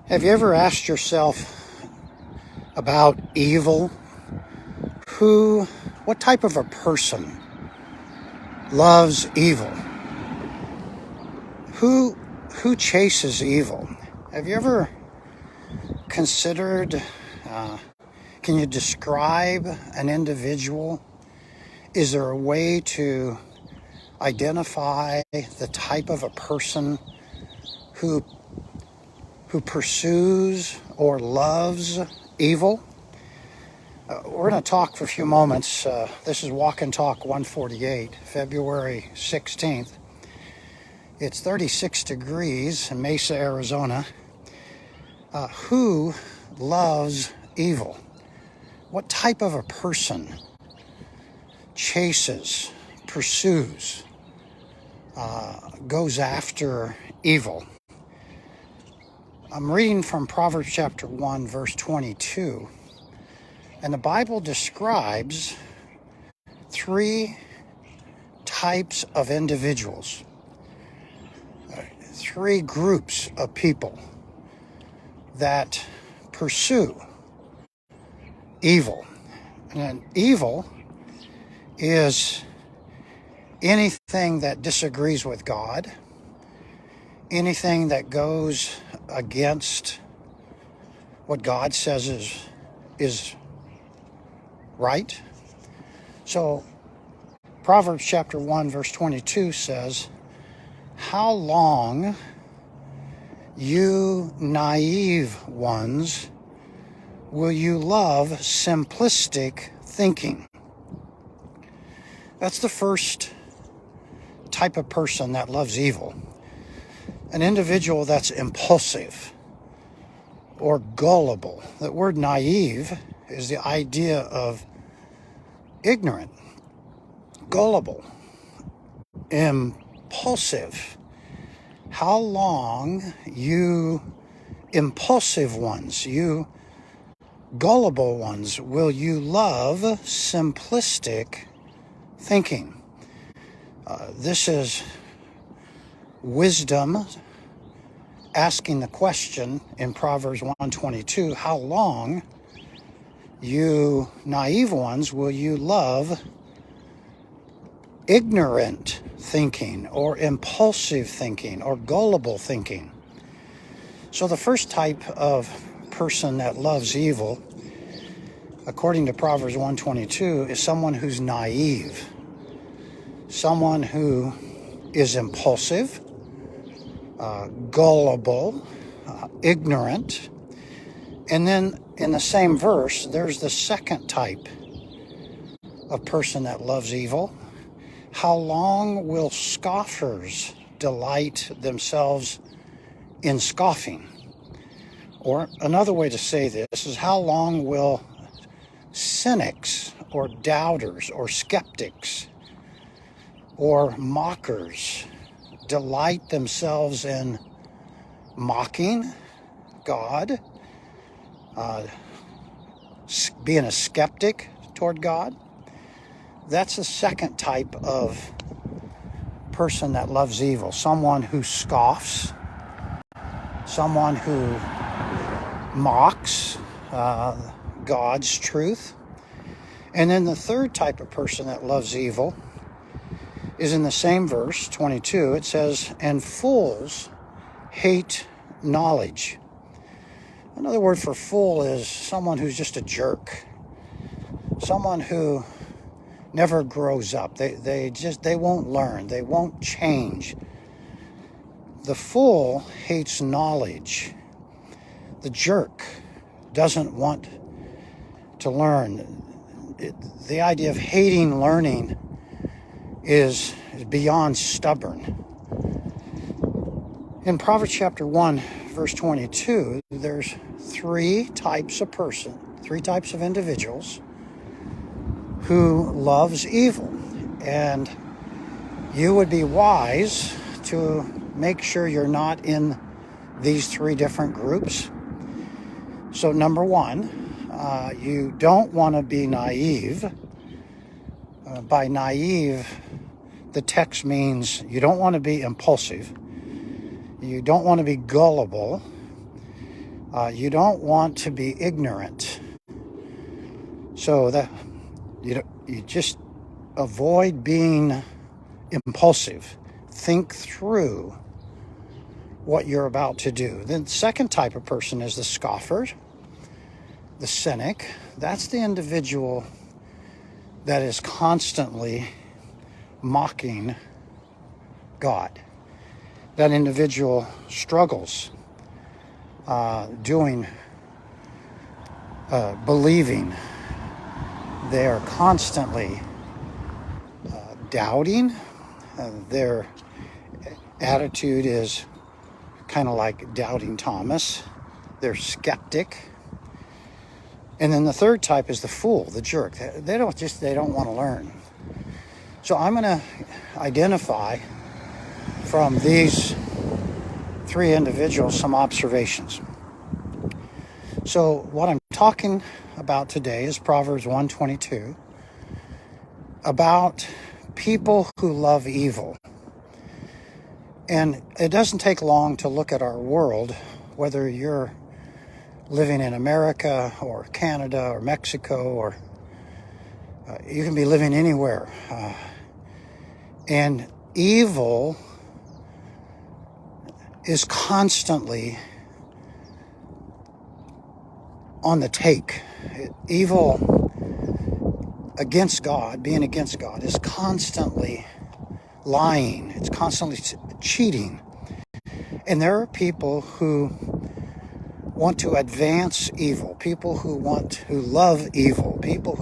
Have you ever asked yourself about evil? What type of a person loves evil? Who chases evil? Have you ever considered, can you describe an individual? Is there a way to identify the type of a person who pursues or loves evil? We're going to talk for a few moments. This is Walk and Talk 148, February 16th. It's 36 degrees in Mesa, Arizona. Who loves evil? What type of a person chases, pursues, goes after evil? I'm reading from Proverbs chapter 1, verse 22. And the Bible describes three types of individuals, three groups of people that pursue evil. And evil is anything that disagrees with God, anything that goes against what God says is right. So Proverbs chapter 1 verse 22 says, "How long, you naive ones, will you love simplistic thinking?" That's the first type of person that loves evil. An individual that's impulsive or gullible. The word naive is the idea of ignorant, gullible, impulsive. How long, you impulsive ones, you gullible ones, will you love simplistic thinking? This is wisdom asking the question in Proverbs 122, how long, you naive ones, will you love ignorant thinking or impulsive thinking or gullible thinking? So the first type of person that loves evil, according to Proverbs 122, is someone who's naive, someone who is impulsive, gullible, ignorant. And then in the same verse, there's the second type of person that loves evil. How long will scoffers delight themselves in scoffing? Or another way to say this is, how long will cynics or doubters or skeptics or mockers delight themselves in mocking God, being a skeptic toward God? That's the second type of person that loves evil. Someone who scoffs, someone who mocks God's truth. And then the third type of person that loves evil is in the same verse, 22. It says, "And fools hate knowledge." Another word for fool is someone who's just a jerk, someone who never grows up. They won't learn. They won't change. The fool hates knowledge. The jerk doesn't want to learn. The idea of hating learning is beyond stubborn. In Proverbs chapter 1, verse 22, there's three types of person, three types of individuals who loves evil. And you would be wise to make sure you're not in these three different groups. So number one, you don't want to be naive. By naive, the text means you don't want to be impulsive. You don't want to be gullible. You don't want to be ignorant. So that you just avoid being impulsive. Think through what you're about to do. Then the second type of person is the scoffer, the cynic. That's the individual that is constantly mocking God. That individual struggles believing. They are constantly doubting. Their attitude is kind of like doubting Thomas. They're skeptic. And then the third type is the fool, the jerk. They don't want to learn. So I'm going to identify from these three individuals some observations. So what I'm talking about today is Proverbs 1:22, about people who love evil. And it doesn't take long to look at our world, whether you're living in America or Canada or Mexico, or you can be living anywhere. And evil is constantly on the take. Evil against God, being against God, is constantly lying. It's constantly cheating. And there are people who want to advance evil, people who love evil, people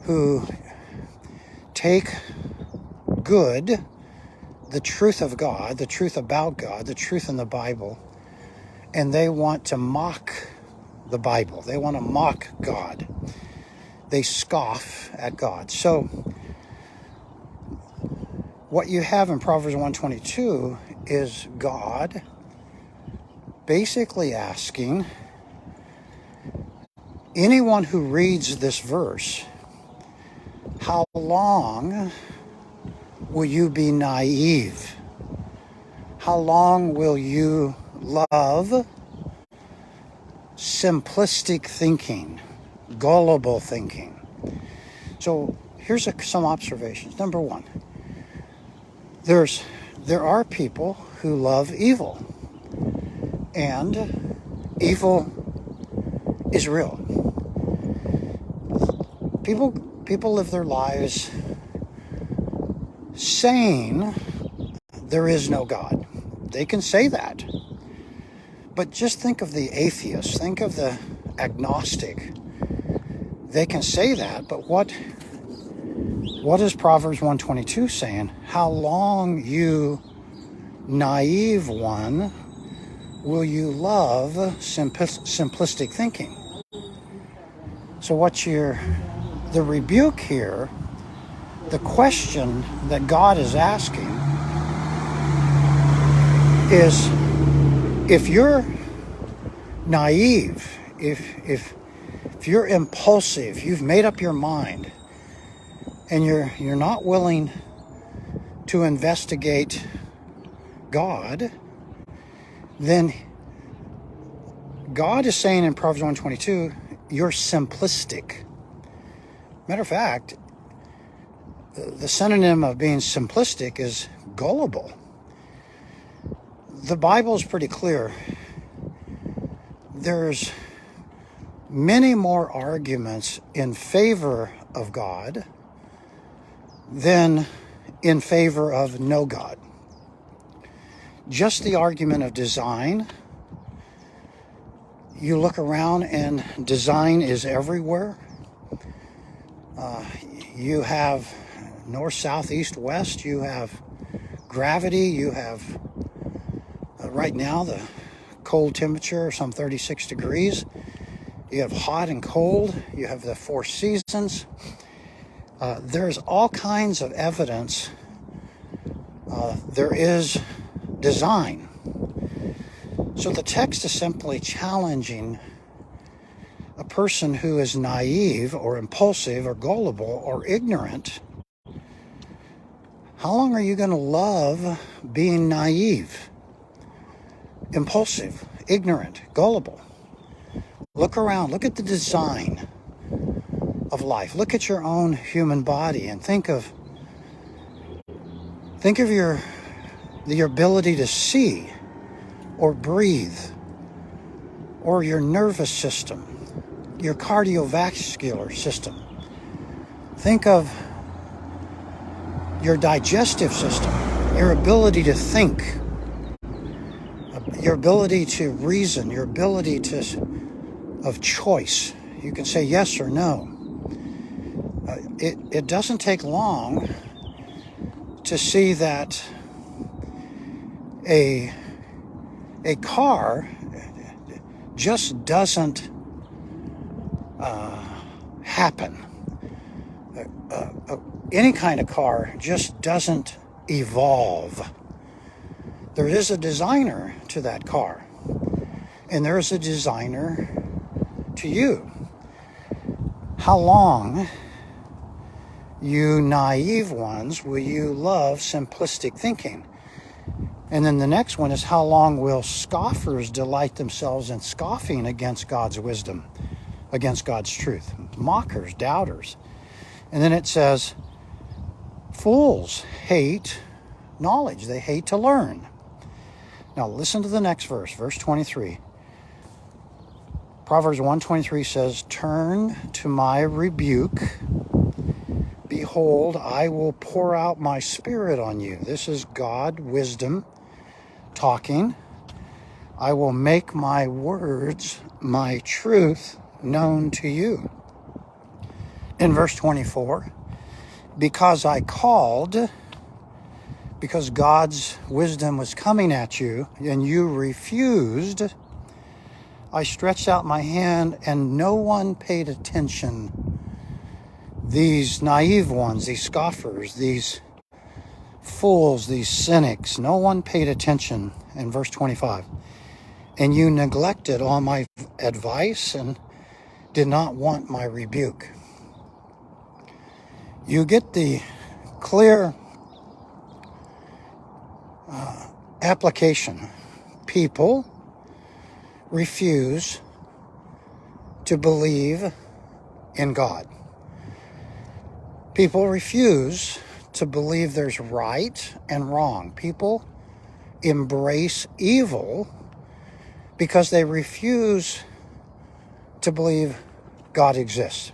who take good, the truth of God, the truth about God, the truth in the Bible, and they want to mock the Bible. They want to mock God. They scoff at God. So what you have in Proverbs 1:22 is God basically asking anyone who reads this verse, how long will you be naive? How long will you love simplistic thinking, gullible thinking? So here's some observations. Number one, there are people who love evil, and evil is real. People live their lives saying there is no God. They can say that. But just think of the atheist, think of the agnostic. They can say that, but what is Proverbs 1:22 saying? How long, you naive one, will you love simplistic thinking? So the rebuke here, the question that God is asking is, if you're naive, if you're impulsive, you've made up your mind, and you're not willing to investigate God, then God is saying in Proverbs 1:22, you're simplistic. Matter of fact, the synonym of being simplistic is gullible. The Bible is pretty clear. There's many more arguments in favor of God than in favor of no God. Just the argument of design. You look around and design is everywhere. You have north, south, east, west. You have gravity. You have, right now, the cold temperature, some 36 degrees. You have hot and cold. You have the four seasons. There's all kinds of evidence. There is design. So the text is simply challenging a person who is naive or impulsive or gullible or ignorant. How long are you going to love being naive, impulsive, ignorant, gullible. Look around. Look at the design of life. Look at your own human body and think of your ability to see or breathe, or your nervous system, your cardiovascular system. Think of your digestive system, your ability to think, your ability to reason, your ability of choice. You can say yes or no. It doesn't take long to see that a car just doesn't happen. Any kind of car just doesn't evolve. There is a designer to that car, and there is a designer to you. How long, you naive ones, will you love simplistic thinking? And then the next one is, how long will scoffers delight themselves in scoffing against God's wisdom, against God's truth? Mockers, doubters. And then it says, fools hate knowledge. They hate to learn. Now listen to the next verse, verse 23. Proverbs 1:23 says, turn to my rebuke. Behold, I will pour out my spirit on you. This is God, wisdom, talking. I will make my words, my truth, known to you. In verse 24, because God's wisdom was coming at you and you refused, I stretched out my hand and no one paid attention. These naive ones, these scoffers, these fools, these cynics, no one paid attention. In verse 25, and you neglected all my advice and did not want my rebuke. You get the clear application. People refuse to believe in God. People refuse to believe there's right and wrong. People embrace evil because they refuse to believe God exists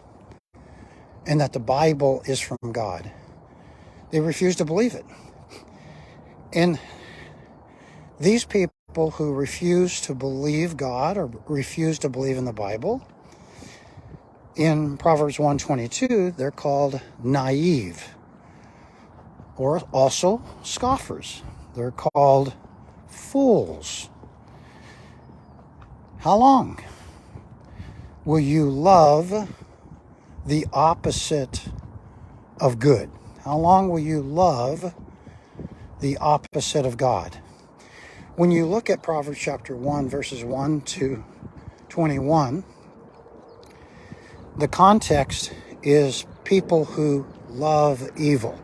and that the Bible is from God. They refuse to believe it. And these people who refuse to believe God or refuse to believe in the Bible, in Proverbs 1:22, they're called naive, or also scoffers. They're called fools. How long will you love the opposite of good? How long will you love the opposite of God? When you look at Proverbs chapter 1, verses 1 to 21, the context is people who love evil.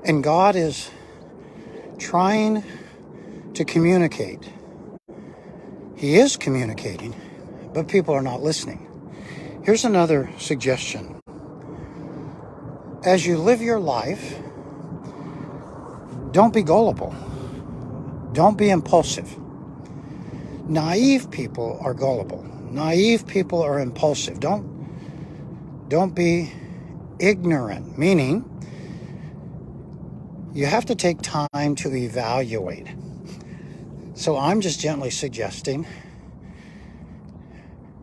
And God is trying to communicate. He is communicating, but people are not listening. Here's another suggestion. As you live your life, don't be gullible. Don't be impulsive. Naive people are gullible. Naive people are impulsive. Don't be ignorant, meaning you have to take time to evaluate. So I'm just gently suggesting,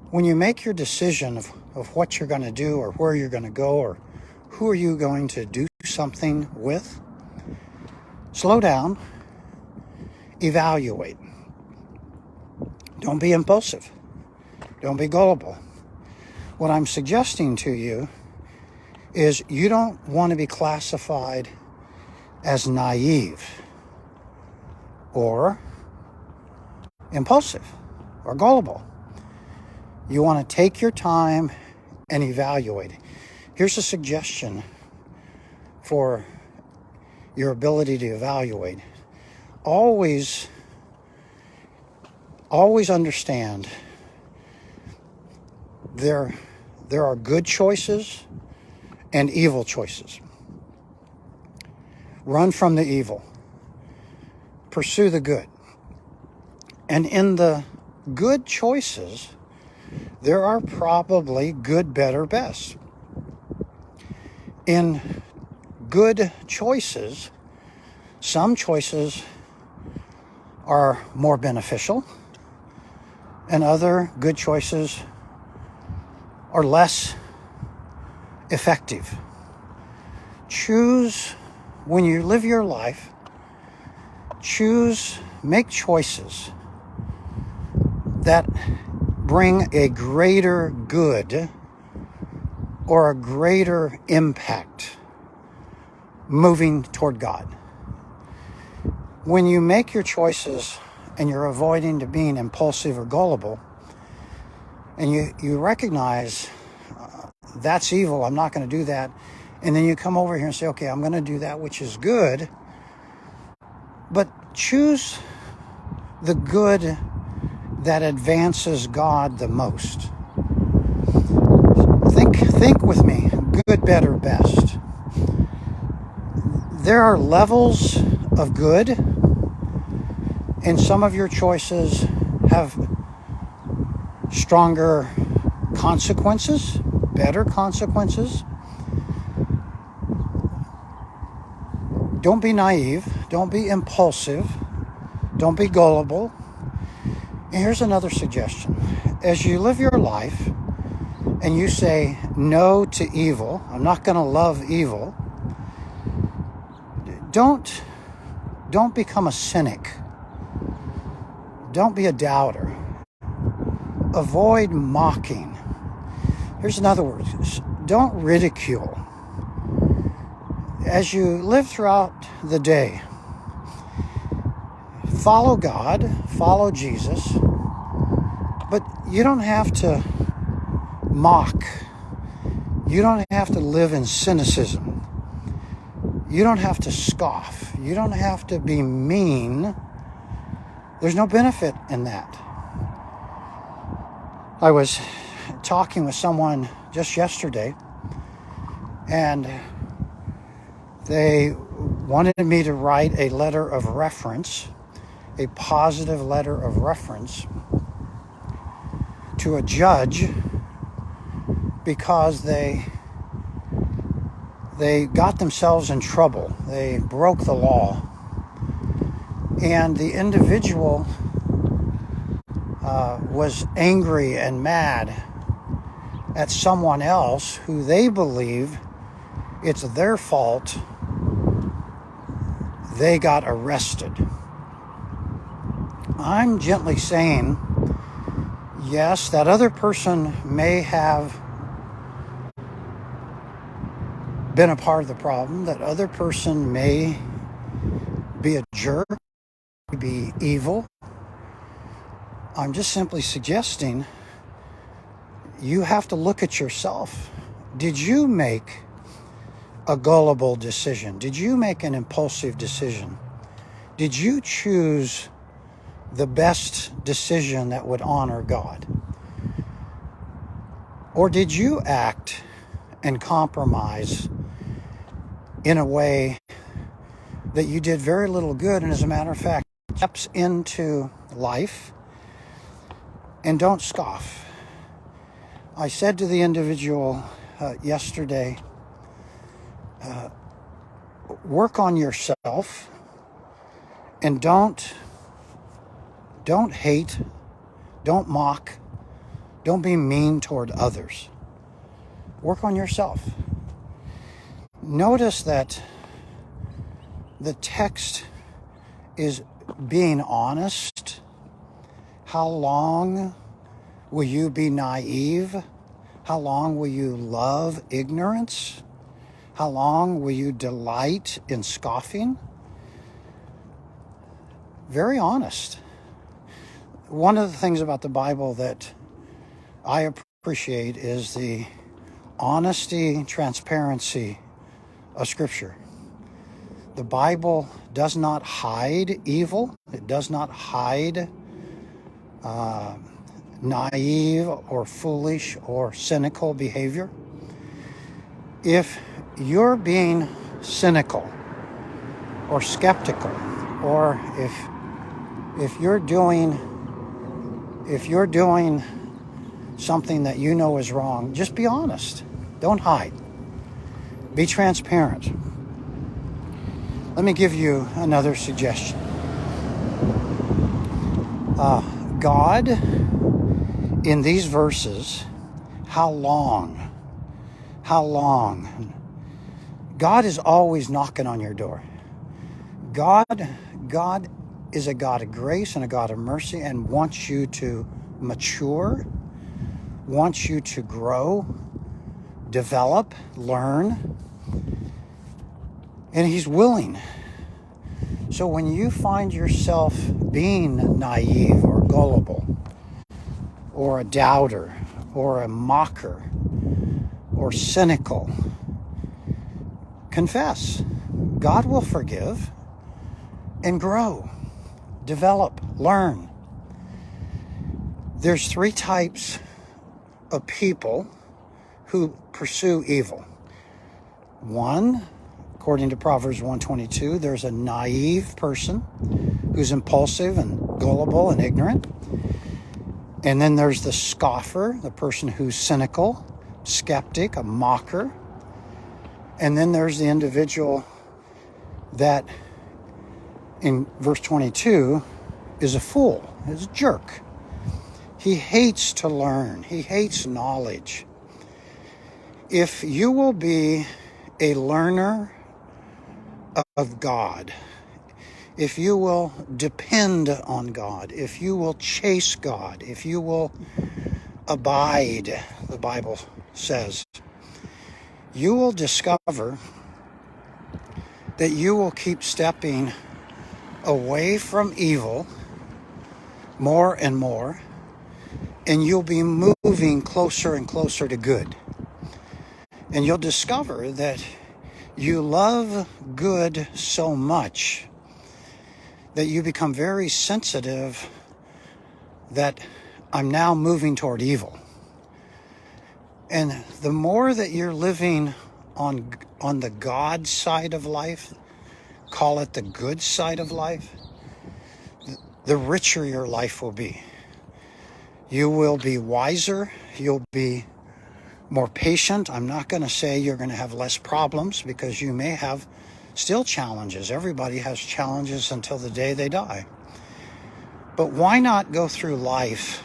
when you make your decision of what you're going to do or where you're going to go or who are you going to do something with, slow down, evaluate. Don't be impulsive. Don't be gullible. What I'm suggesting to you is you don't want to be classified as naive or impulsive or gullible. You want to take your time and evaluate. Here's a suggestion for your ability to evaluate. Always always understand there are good choices and evil choices. Run from the evil. Pursue the good. And in the good choices, there are probably good, better, best. In good choices, some choices are more beneficial, and other good choices are less effective. Choose, when you live your life, make choices that bring a greater good or a greater impact moving toward God. When you make your choices and you're avoiding to being impulsive or gullible, and you recognize that's evil, I'm not going to do that, and then you come over here and say, okay, I'm going to do that which is good, but choose the good that advances God the most. Think with me, good, better, best. There are levels of good, and some of your choices have stronger consequences, better consequences. Don't be naive. Don't be impulsive. Don't be gullible. And here's another suggestion. As you live your life and you say no to evil, I'm not going to love evil, don't become a cynic. Don't be a doubter. Avoid mocking. Here's another word. Don't ridicule. As you live throughout the day, follow God, follow Jesus, but you don't have to mock. You don't have to live in cynicism. You don't have to scoff. You don't have to be mean. There's no benefit in that. I was talking with someone just yesterday, and they wanted me to write a letter of reference, a positive letter of reference to a judge because they got themselves in trouble. They broke the law. And the individual was angry and mad at someone else who they believe it's their fault they got arrested. I'm gently saying, yes, that other person may have been a part of the problem. That other person may be a jerk, be evil. I'm just simply suggesting you have to look at yourself. Did you make a gullible decision? Did you make an impulsive decision? Did you choose the best decision that would honor God? Or did you act and compromise in a way that you did very little good, and as a matter of fact, steps into life? And don't scoff. I said to the individual yesterday, work on yourself and don't hate, don't mock, don't be mean toward others. Work on yourself. Notice that the text is being honest. How long will you be naive? How long will you love ignorance? How long will you delight in scoffing? Very honest. One of the things about the Bible that I appreciate is the honesty, transparency of Scripture. The Bible does not hide evil. It does not hide naive or foolish or cynical behavior. If you're being cynical or skeptical, or if you're doing something that you know is wrong, just be honest. Don't hide. Be transparent. Let me give you another suggestion. God, in these verses, how long? God is always knocking on your door. God is a God of grace and a God of mercy and wants you to mature, wants you to grow, develop, learn, and He's willing. So when you find yourself being naive or gullible, or a doubter, or a mocker, or cynical, confess. God will forgive and grow, develop, learn. There's 3 types of people who pursue evil. 1, according to Proverbs 1:22, there's a naive person who's impulsive and gullible and ignorant. And then there's the scoffer, the person who's cynical, skeptic, a mocker. And then there's the individual that, in verse 22, is a fool, is a jerk. He hates to learn. He hates knowledge. If you will be a learner of God, if you will depend on God, if you will chase God, if you will abide, the Bible says, you will discover that you will keep stepping away from evil more and more, and you'll be moving closer and closer to good. And you'll discover that you love good so much that you become very sensitive that I'm now moving toward evil. And the more that you're living on the God side of life, call it the good side of life, the richer your life will be. You will be wiser. You'll be more patient. I'm not going to say you're going to have less problems, because you may have still challenges. Everybody has challenges until the day they die. But why not go through life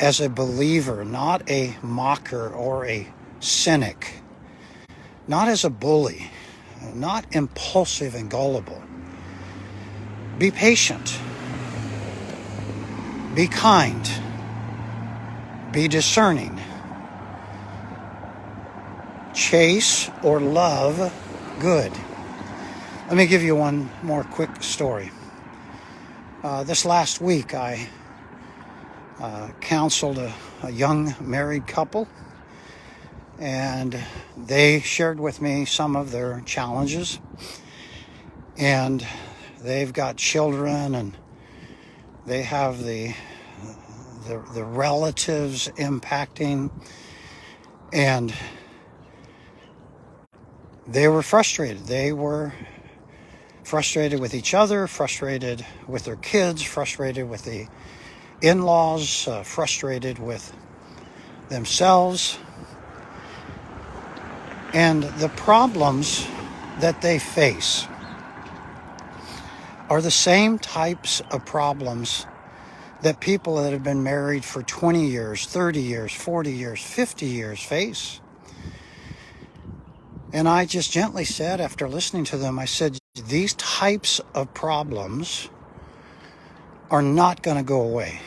as a believer, not a mocker or a cynic, not as a bully, not impulsive and gullible. Be patient. Be kind. Be discerning. Chase or love good. Let me give you one more quick story. This last week, I counseled a young married couple, and they shared with me some of their challenges. And they've got children, and they have the relatives impacting, and they were frustrated. They were frustrated with each other, frustrated with their kids, frustrated with the in-laws, frustrated with themselves. And the problems that they face are the same types of problems that people that have been married for 20 years, 30 years, 40 years, 50 years face. And I just gently said, after listening to them, I said, these types of problems are not going to go away.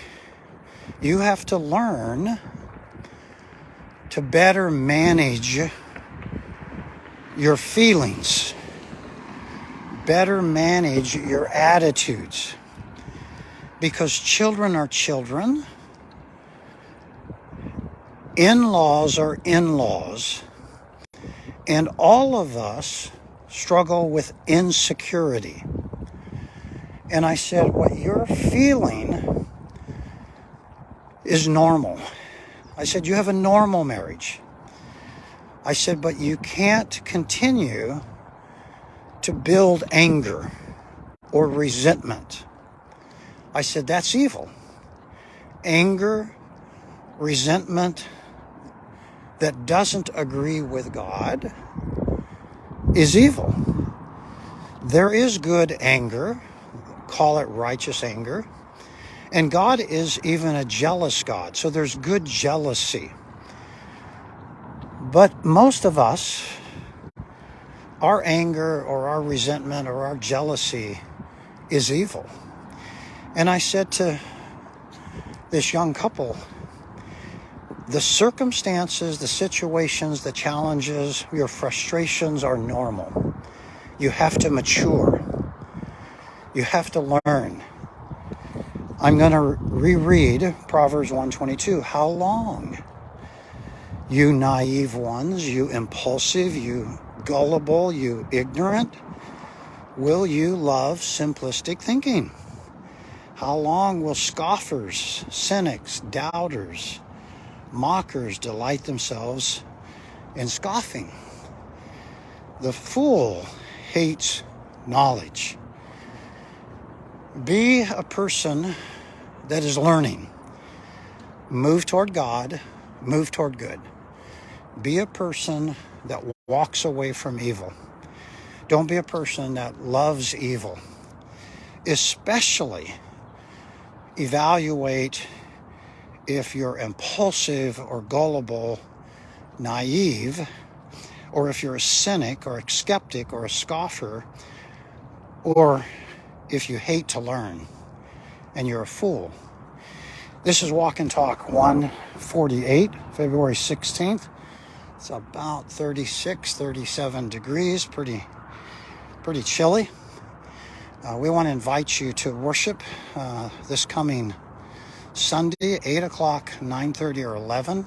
You have to learn to better manage your feelings, better manage your attitudes, because children are children, in-laws are in-laws, and all of us struggle with insecurity. And I said, what you're feeling is normal. I said, you have a normal marriage. I said, but you can't continue to build anger or resentment. I said, that's evil. Anger, resentment that doesn't agree with God is evil. There is good anger, call it righteous anger, and God is even a jealous God, so there's good jealousy. But most of us, our anger or our resentment or our jealousy is evil. And I said to this young couple, the circumstances, the situations, the challenges, your frustrations are normal. You have to mature. You have to learn. I'm going to reread Proverbs 1:22. How long, you naive ones, you impulsive, you gullible, you ignorant, will you love simplistic thinking? How long will scoffers, cynics, doubters, mockers delight themselves in scoffing? The fool hates knowledge. Be a person that is learning. Move toward God, move toward good. Be a person that walks away from evil. Don't be a person that loves evil. Especially evaluate if you're impulsive or gullible, naive, or if you're a cynic or a skeptic or a scoffer, or if you hate to learn and you're a fool. This is Walk and Talk 148, February 16th. It's about 36, 37 degrees, pretty chilly. We want to invite you to worship this coming Sunday, 8 o'clock, 9:30 or 11,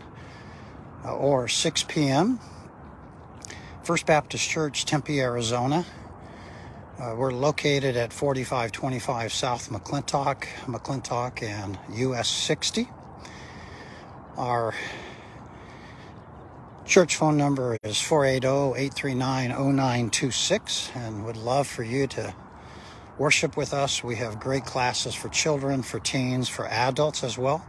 or 6 p.m. First Baptist Church, Tempe, Arizona. We're located at 4525 South McClintock and US 60. Our church phone number is 480-839-0926, and would love for you to worship with us. We have great classes for children, for teens, for adults as well.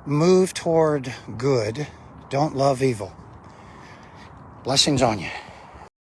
Move toward good. Don't love evil. Blessings on you.